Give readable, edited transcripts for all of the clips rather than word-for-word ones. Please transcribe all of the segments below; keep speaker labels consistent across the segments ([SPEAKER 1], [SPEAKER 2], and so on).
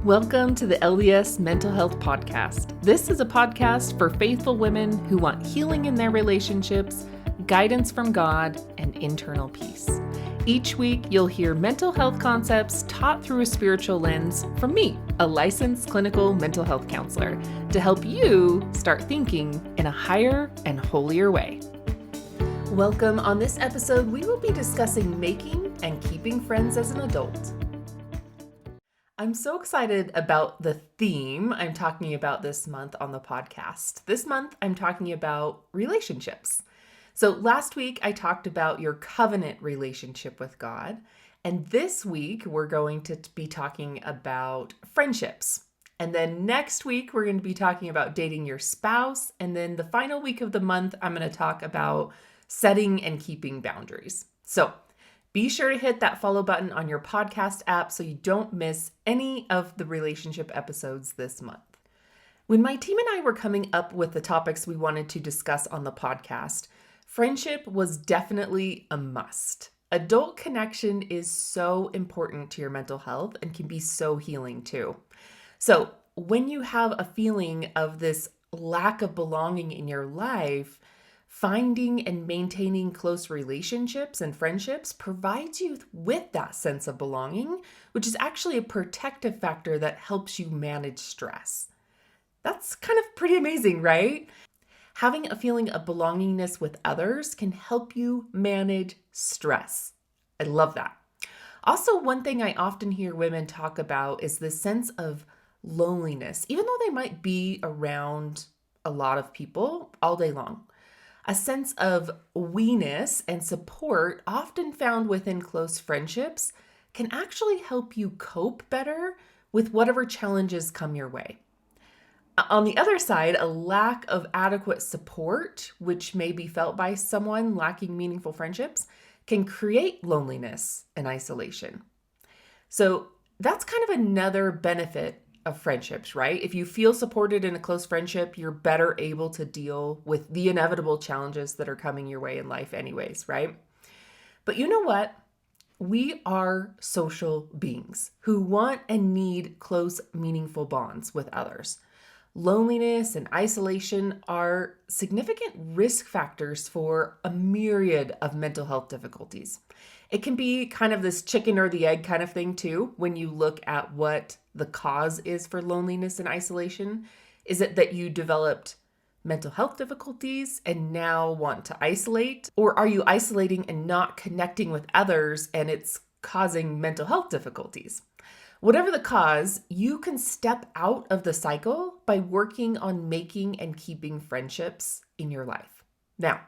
[SPEAKER 1] Welcome to the LDS Mental Health Podcast. This is a podcast for faithful women who want healing in their relationships, guidance from God, and internal peace. Each week, you'll hear mental health concepts taught through a spiritual lens from me, a licensed clinical mental health counselor, to help you start thinking in a higher and holier way. Welcome. On this episode, we will be discussing making and keeping friends as an adult. I'm so excited about the theme I'm talking about this month on the podcast. This month, I'm talking about relationships. So last week, I talked about your covenant relationship with God. And this week, we're going to be talking about friendships. And then next week, we're going to be talking about dating your spouse. And then the final week of the month, I'm going to talk about setting and keeping boundaries. So be sure to hit that follow button on your podcast app so you don't miss any of the relationship episodes this month. When my team and I were coming up with the topics we wanted to discuss on the podcast, friendship was definitely a must. Adult connection is so important to your mental health and can be so healing too. So when you have a feeling of this lack of belonging in your life, finding and maintaining close relationships and friendships provides you with that sense of belonging, which is actually a protective factor that helps you manage stress. That's kind of pretty amazing, right? Having a feeling of belongingness with others can help you manage stress. I love that. Also, one thing I often hear women talk about is the sense of loneliness, even though they might be around a lot of people all day long. A sense of we-ness and support often found within close friendships can actually help you cope better with whatever challenges come your way. On the other side, a lack of adequate support, which may be felt by someone lacking meaningful friendships, can create loneliness and isolation. So that's kind of another benefit of friendships, right? If you feel supported in a close friendship, you're better able to deal with the inevitable challenges that are coming your way in life anyways, right? But you know what? We are social beings who want and need close, meaningful bonds with others. Loneliness and isolation are significant risk factors for a myriad of mental health difficulties. It can be kind of this chicken or the egg kind of thing too, when you look at what the cause is for loneliness and isolation. Is it that you developed mental health difficulties and now want to isolate? Or are you isolating and not connecting with others and it's causing mental health difficulties? Whatever the cause, you can step out of the cycle by working on making and keeping friendships in your life. Now,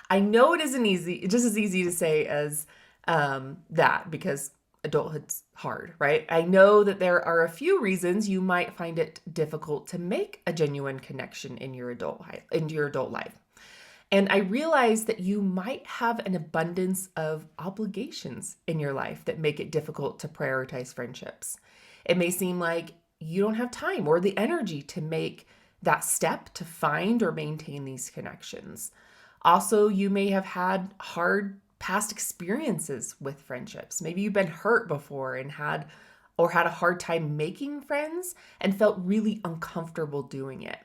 [SPEAKER 1] I know it isn't easy, it's just as easy to say as that because adulthood's hard, right? I know that there are a few reasons you might find it difficult to make a genuine connection in your adult life. And I realize that you might have an abundance of obligations in your life that make it difficult to prioritize friendships. It may seem like you don't have time or the energy to make that step to find or maintain these connections. Also, you may have had hard past experiences with friendships. Maybe you've been hurt before and had a hard time making friends and felt really uncomfortable doing it.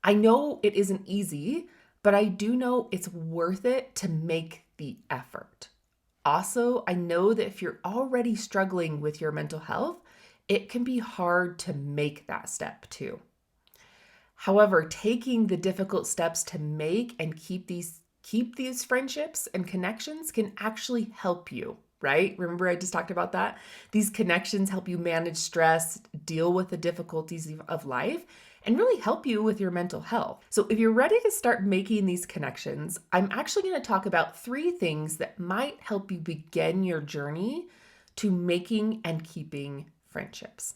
[SPEAKER 1] I know it isn't easy, but I do know it's worth it to make the effort. Also, I know that if you're already struggling with your mental health, it can be hard to make that step too. However, taking the difficult steps to make and keep these friendships and connections can actually help you, right? Remember I just talked about that? These connections help you manage stress, deal with the difficulties of life, and really help you with your mental health. So if you're ready to start making these connections, I'm actually going to talk about 3 things that might help you begin your journey to making and keeping friendships.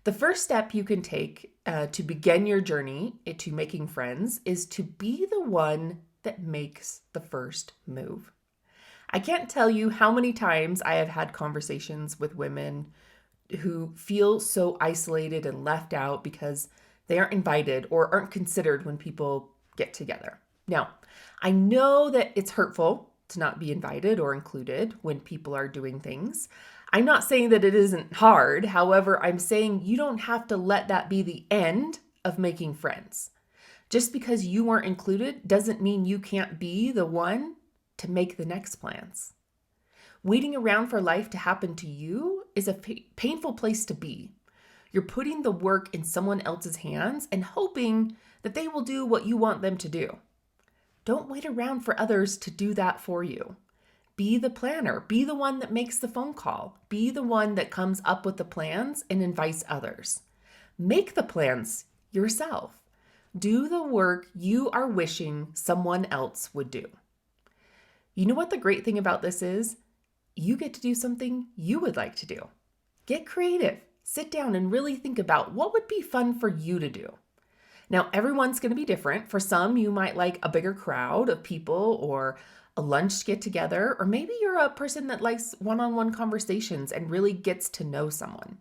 [SPEAKER 1] The first step you can take to begin your journey to making friends is to be the one that makes the first move. I can't tell you how many times I have had conversations with women who feel so isolated and left out because they aren't invited or aren't considered when people get together. Now, I know that it's hurtful to not be invited or included when people are doing things. I'm not saying that it isn't hard. However, I'm saying you don't have to let that be the end of making friends. Just because you weren't included doesn't mean you can't be the one to make the next plans. Waiting around for life to happen to you is a painful place to be. You're putting the work in someone else's hands and hoping that they will do what you want them to do. Don't wait around for others to do that for you. Be the planner. Be the one that makes the phone call. Be the one that comes up with the plans and invites others. Make the plans yourself. Do the work you are wishing someone else would do. You know what the great thing about this is? You get to do something you would like to do. Get creative. Sit down and really think about what would be fun for you to do. Now, everyone's going to be different. For some, you might like a bigger crowd of people or a lunch get together, or maybe you're a person that likes one-on-one conversations and really gets to know someone.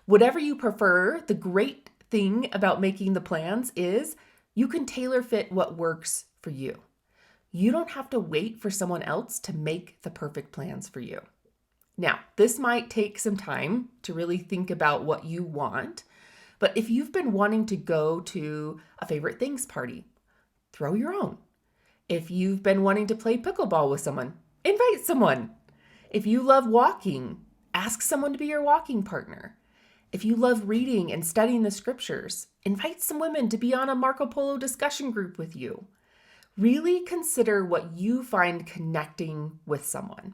[SPEAKER 1] Whatever you prefer, the great thing about making the plans is you can tailor fit what works for you. You don't have to wait for someone else to make the perfect plans for you. Now, this might take some time to really think about what you want, but if you've been wanting to go to a favorite things party, throw your own. If you've been wanting to play pickleball with someone, invite someone. If you love walking, ask someone to be your walking partner. If you love reading and studying the scriptures, invite some women to be on a Marco Polo discussion group with you. Really consider what you find connecting with someone.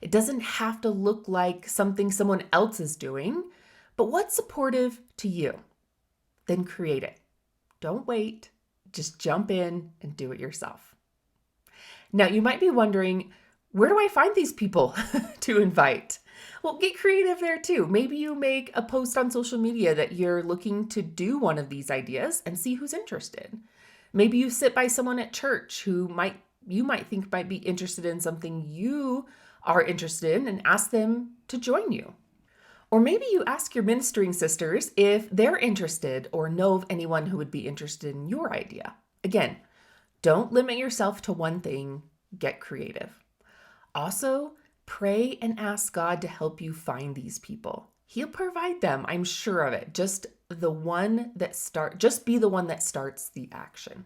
[SPEAKER 1] It doesn't have to look like something someone else is doing, but what's supportive to you? Then create it. Don't wait. Just jump in and do it yourself. Now, you might be wondering, where do I find these people to invite? Well, get creative there too. Maybe you make a post on social media that you're looking to do one of these ideas and see who's interested. Maybe you sit by someone at church who you might think might be interested in something you are interested in and ask them to join you. Or maybe you ask your ministering sisters if they're interested or know of anyone who would be interested in your idea. Again, don't limit yourself to one thing. Get creative. Also, pray and ask God to help you find these people. He'll provide them, I'm sure of it. Just be the one that starts the action.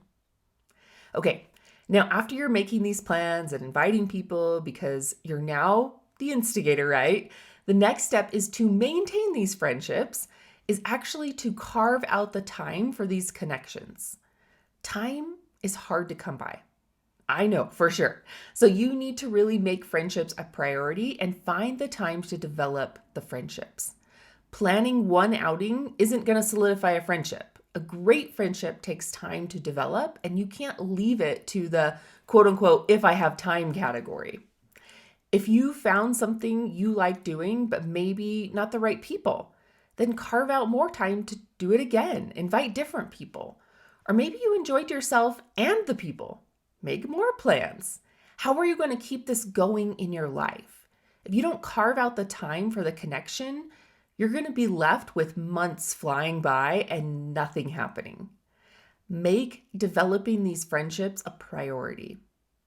[SPEAKER 1] Okay, now after you're making these plans and inviting people because you're now the instigator, right? The next step is to maintain these friendships, is actually to carve out the time for these connections. Time is hard to come by. I know for sure. So you need to really make friendships a priority and find the time to develop the friendships. Planning one outing isn't going to solidify a friendship. A great friendship takes time to develop, and you can't leave it to the quote unquote, if I have time category. If you found something you like doing, but maybe not the right people, then carve out more time to do it again. Invite different people. Or maybe you enjoyed yourself and the people. Make more plans. How are you going to keep this going in your life? If you don't carve out the time for the connection, you're going to be left with months flying by and nothing happening. Make developing these friendships a priority.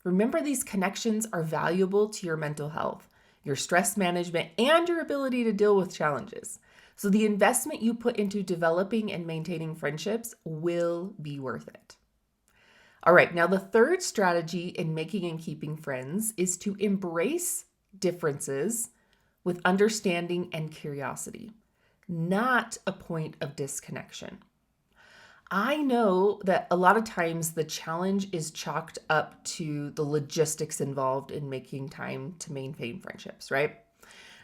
[SPEAKER 1] Remember, these connections are valuable to your mental health, your stress management, and your ability to deal with challenges. So the investment you put into developing and maintaining friendships will be worth it. All right, now the third strategy in making and keeping friends is to embrace differences with understanding and curiosity, not a point of disconnection. I know that a lot of times the challenge is chalked up to the logistics involved in making time to maintain friendships, right?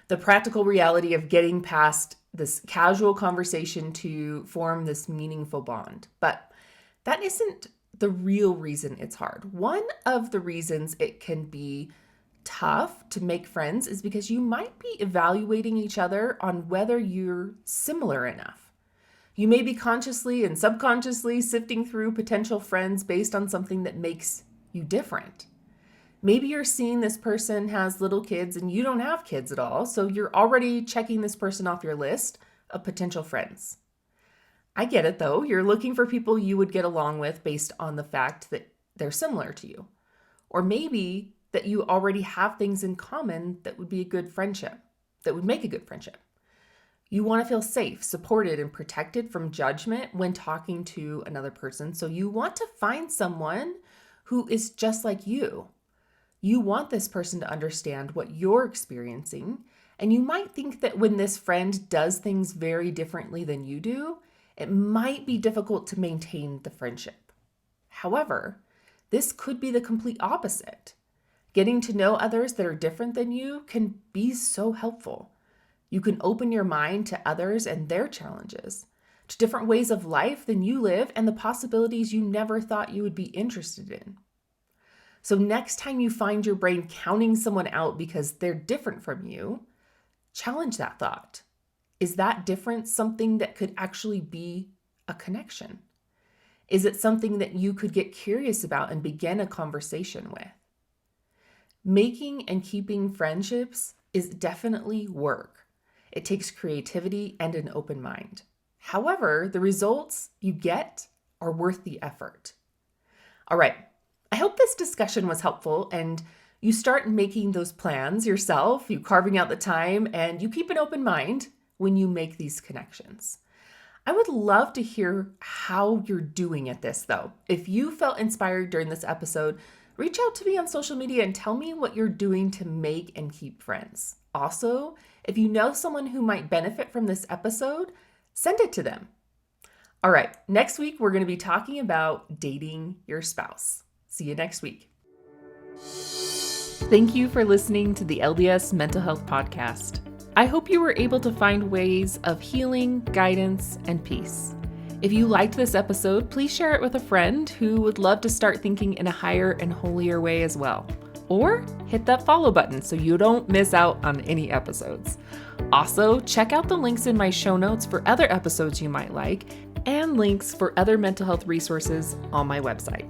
[SPEAKER 1] The practical reality of getting past this casual conversation to form this meaningful bond. But that isn't the real reason it's hard. One of the reasons it can be tough to make friends is because you might be evaluating each other on whether you're similar enough. You may be consciously and subconsciously sifting through potential friends based on something that makes you different. Maybe you're seeing this person has little kids and you don't have kids at all, so you're already checking this person off your list of potential friends. I get it though. You're looking for people you would get along with based on the fact that they're similar to you. Or maybe that you already have things in common that would be a good friendship, that would make a good friendship. You want to feel safe, supported, and protected from judgment when talking to another person. So you want to find someone who is just like you. You want this person to understand what you're experiencing. And you might think that when this friend does things very differently than you do, it might be difficult to maintain the friendship. However, this could be the complete opposite. Getting to know others that are different than you can be so helpful. You can open your mind to others and their challenges, to different ways of life than you live and the possibilities you never thought you would be interested in. So next time you find your brain counting someone out because they're different from you, challenge that thought. Is that difference something that could actually be a connection? Is it something that you could get curious about and begin a conversation with? Making and keeping friendships is definitely work. It takes creativity and an open mind. However, the results you get are worth the effort. All right, I hope this discussion was helpful and you start making those plans yourself, you carving out the time, and you keep an open mind when you make these connections. I would love to hear how you're doing at this though. If you felt inspired during this episode, reach out to me on social media and tell me what you're doing to make and keep friends. Also, if you know someone who might benefit from this episode, send it to them. All right, next week we're going to be talking about dating your spouse. See you next week. Thank you for listening to the LDS Mental Health Podcast. I hope you were able to find ways of healing, guidance, and peace. If you liked this episode, please share it with a friend who would love to start thinking in a higher and holier way as well. Or hit that follow button so you don't miss out on any episodes. Also, check out the links in my show notes for other episodes you might like and links for other mental health resources on my website.